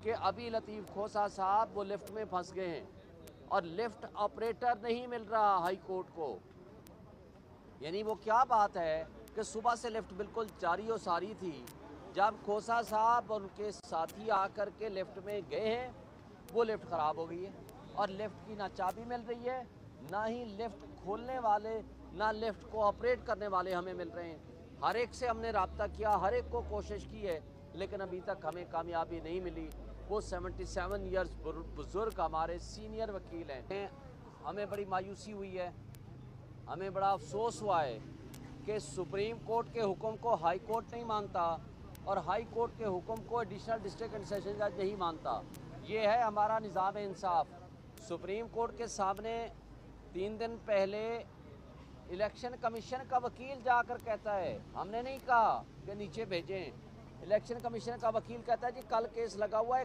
کہ ابھی لطیف کھوسہ صاحب وہ لفٹ میں پھنس گئے ہیں اور لفٹ آپریٹر نہیں مل رہا ہائی کورٹ کو. یعنی وہ کیا بات ہے کہ صبح سے لفٹ بالکل جاری و ساری تھی، جب کھوسہ صاحب اور ان کے ساتھی آ کر کے لفٹ میں گئے ہیں وہ لفٹ خراب ہو گئی ہے اور لفٹ کی نہ چابی مل رہی ہے، نہ ہی لفٹ کھولنے والے، نہ لفٹ کو آپریٹ کرنے والے ہمیں مل رہے ہیں. ہر ایک سے ہم نے رابطہ کیا، ہر ایک کو کوشش کی ہے، لیکن ابھی تک ہمیں کامیابی نہیں ملی. وہ 77 ایئرز بزرگ ہمارے سینئر وکیل ہیں. ہمیں بڑی مایوسی ہوئی ہے، ہمیں بڑا افسوس ہوا ہے کہ سپریم کورٹ کے حکم کو ہائی کورٹ نہیں مانتا اور ہائی کورٹ کے حکم کو ایڈیشنل ڈسٹرکٹ اینڈ سیشن جج نہیں مانتا. یہ ہے ہمارا نظام انصاف. سپریم کورٹ کے سامنے 3 دن پہلے الیکشن کمیشن کا وکیل جا کر کہتا ہے، ہم نے نہیں کہا کہ نیچے بھیجیں، الیکشن کمیشن کا وکیل کہتا ہے جی کل کیس لگا ہوا ہے